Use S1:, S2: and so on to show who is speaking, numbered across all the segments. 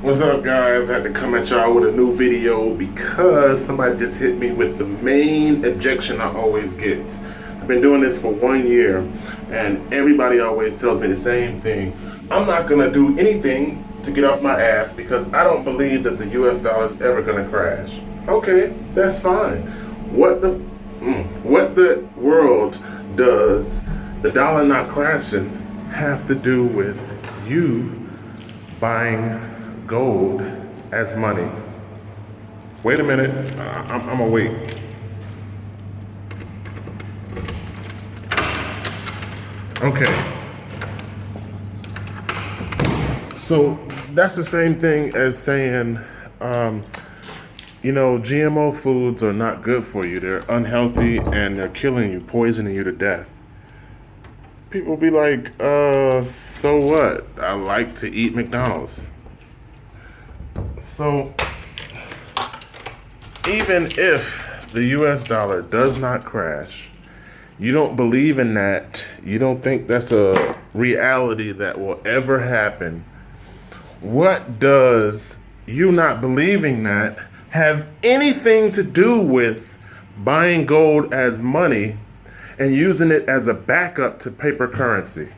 S1: What's up, guys? I had to come at y'all with a new video because somebody just hit me with the main objection I always get. I've been doing this for 1 year and everybody always tells me the same thing. I'm not gonna do anything to get off my ass because I don't believe that the US dollar is ever gonna crash. Okay, that's fine. What the world does the dollar not crashing have to do with you buying gold as money? Wait a minute. I'm gonna wait. Okay. So that's the same thing as saying, GMO foods are not good for you. They're unhealthy and they're killing you, poisoning you to death. People be like, so what? I like to eat McDonald's. So, even if the US dollar does not crash, you don't believe in that, you don't think that's a reality that will ever happen, what does you not believing that have anything to do with buying gold as money and using it as a backup to paper currency?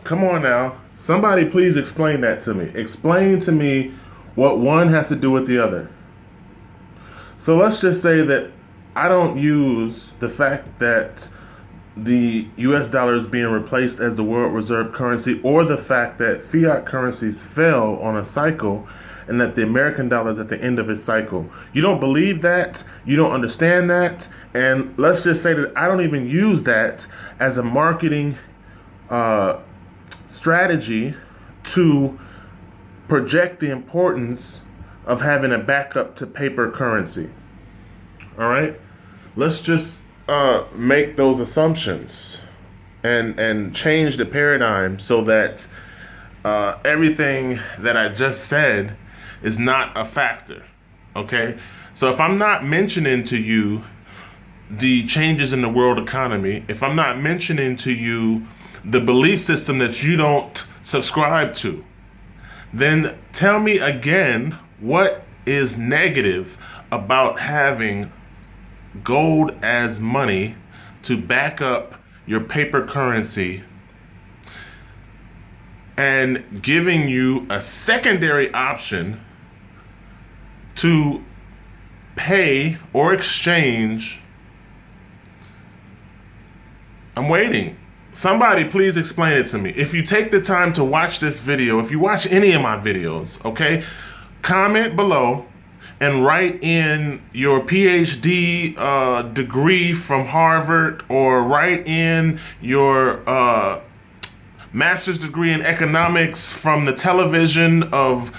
S1: Come on now. Somebody please explain that to me. Explain to me what one has to do with the other. So let's just say that I don't use the fact that the US dollar is being replaced as the world reserve currency, or the fact that fiat currencies fell on a cycle and that the American dollar is at the end of its cycle. You don't believe that, you don't understand that, and let's just say that I don't even use that as a marketing strategy to project the importance of having a backup to paper currency. All right, let's just make those assumptions and change the paradigm so that everything that I just said is not a factor. Okay, so if I'm not mentioning to you the changes in the world economy, if I'm not mentioning to you the belief system that you don't subscribe to, then tell me again what is negative about having gold as money to back up your paper currency and giving you a secondary option to pay or exchange. I'm waiting. Somebody please explain it to me. If you take the time to watch this video, if you watch any of my videos, okay, comment below and write in your PhD degree from Harvard, or write in your master's degree in economics from the television of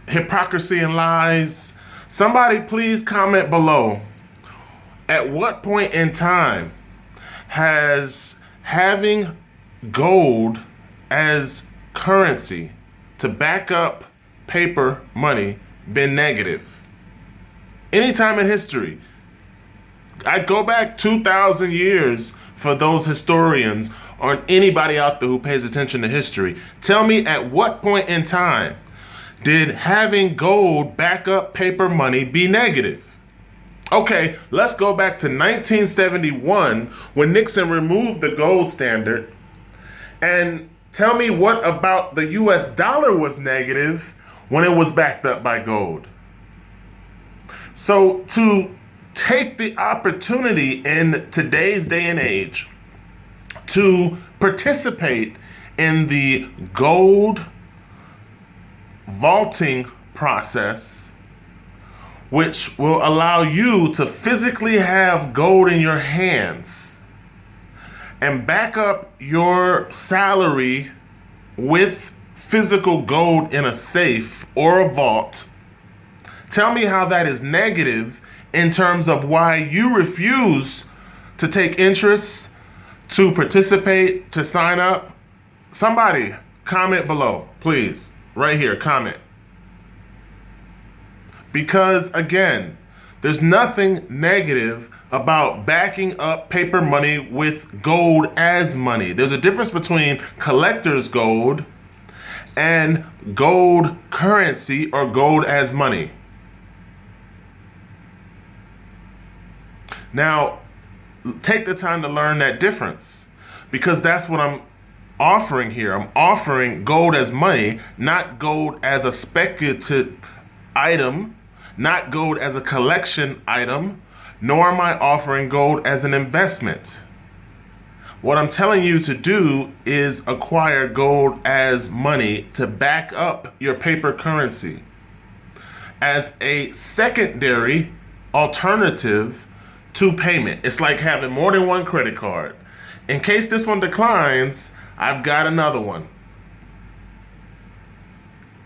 S1: Hypocrisy and Lies. Somebody please comment below. At what point in time has having gold as currency to back up paper money been negative? Anytime in history. I'd go back 2,000 years for those historians or anybody out there who pays attention to history. Tell me, at what point in time did having gold back up paper money be negative? Okay, let's go back to 1971 when Nixon removed the gold standard, and tell me what about the US dollar was negative when it was backed up by gold. So to take the opportunity in today's day and age to participate in the gold vaulting process, which will allow you to physically have gold in your hands and back up your salary with physical gold in a safe or a vault, tell me how that is negative in terms of why you refuse to take interest, to participate, to sign up. Somebody comment below, please. Right here, comment. Because again, there's nothing negative about backing up paper money with gold as money. There's a difference between collector's gold and gold currency or gold as money. Now, take the time to learn that difference, because that's what I'm offering here. I'm offering gold as money, not gold as a speculative item, not gold as a collection item, nor am I offering gold as an investment. What I'm telling you to do is acquire gold as money to back up your paper currency as a secondary alternative to payment. It's like having more than one credit card. In case this one declines, I've got another one.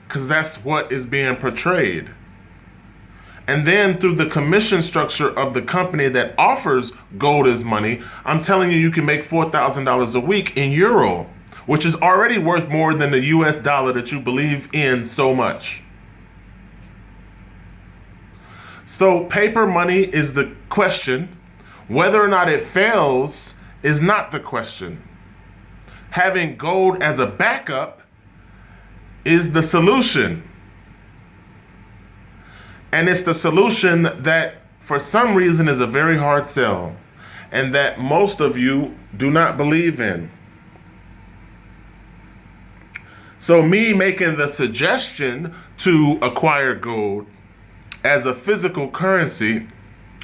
S1: Because that's what is being portrayed. And then through the commission structure of the company that offers gold as money, I'm telling you, you can make $4,000 a week in euro, which is already worth more than the US dollar that you believe in so much. So paper money is the question. Whether or not it fails is not the question. Having gold as a backup is the solution. And it's the solution that for some reason is a very hard sell, and that most of you do not believe in. So me making the suggestion to acquire gold as a physical currency,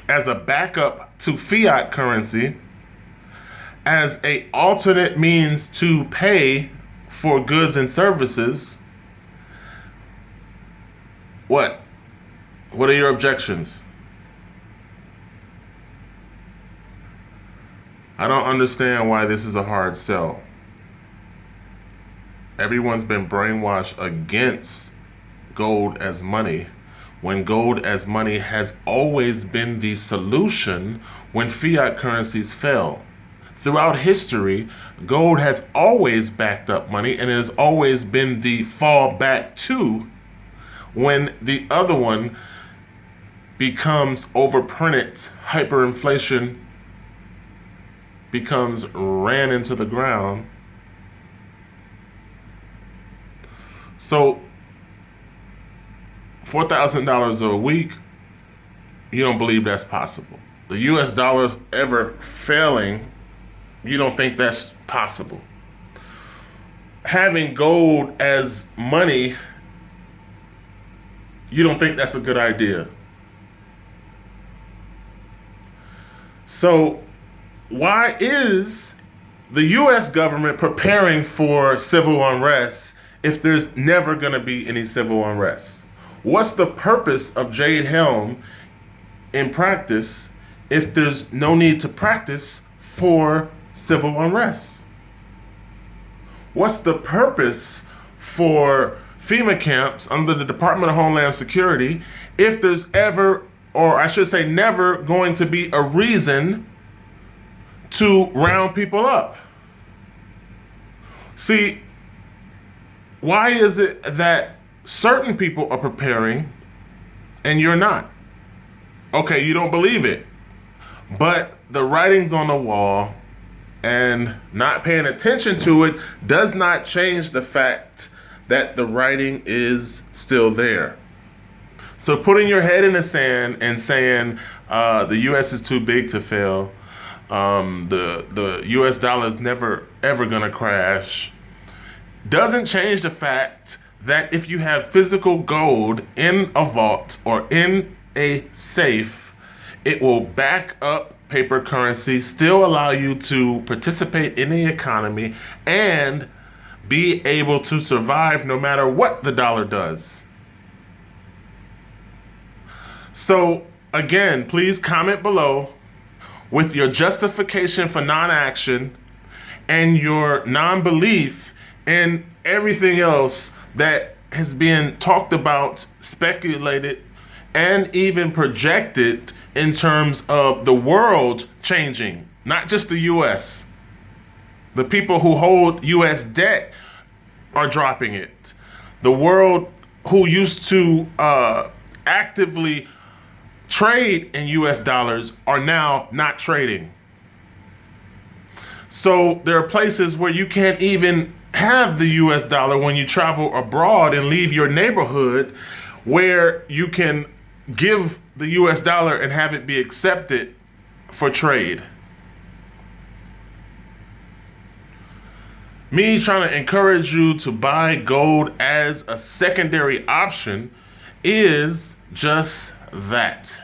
S1: as a backup to fiat currency, as an alternate means to pay for goods and services, what? What are your objections? I don't understand why this is a hard sell. Everyone's been brainwashed against gold as money, when gold as money has always been the solution when fiat currencies fail. Throughout history, gold has always backed up money, and it has always been the fallback to when the other one becomes overprinted, hyperinflation becomes ran into the ground. So $4,000 a week, you don't believe that's possible. The US dollar's ever failing, you don't think that's possible. Having gold as money, you don't think that's a good idea. So why is the US government preparing for civil unrest if there's never going to be any civil unrest? What's the purpose of Jade Helm in practice if there's no need to practice for civil unrest? What's the purpose for FEMA camps under the Department of Homeland Security if there's ever, or I should say never, going to be a reason to round people up? See, why is it that certain people are preparing and you're not? Okay, you don't believe it, but the writing's on the wall, and not paying attention to it does not change the fact that the writing is still there. So putting your head in the sand and saying the U.S. is too big to fail, the U.S. dollar is never ever gonna crash, doesn't change the fact that if you have physical gold in a vault or in a safe, it will back up paper currency, still allow you to participate in the economy, and be able to survive no matter what the dollar does. So again, please comment below with your justification for non-action and your non-belief in everything else that has been talked about, speculated, and even projected in terms of the world changing, not just the US. The people who hold US debt are dropping it. The world who used to actively trade in US dollars are now not trading. So there are places where you can't even have the US dollar when you travel abroad and leave your neighborhood, where you can give the US dollar and have it be accepted for trade. Me trying to encourage you to buy gold as a secondary option is just that.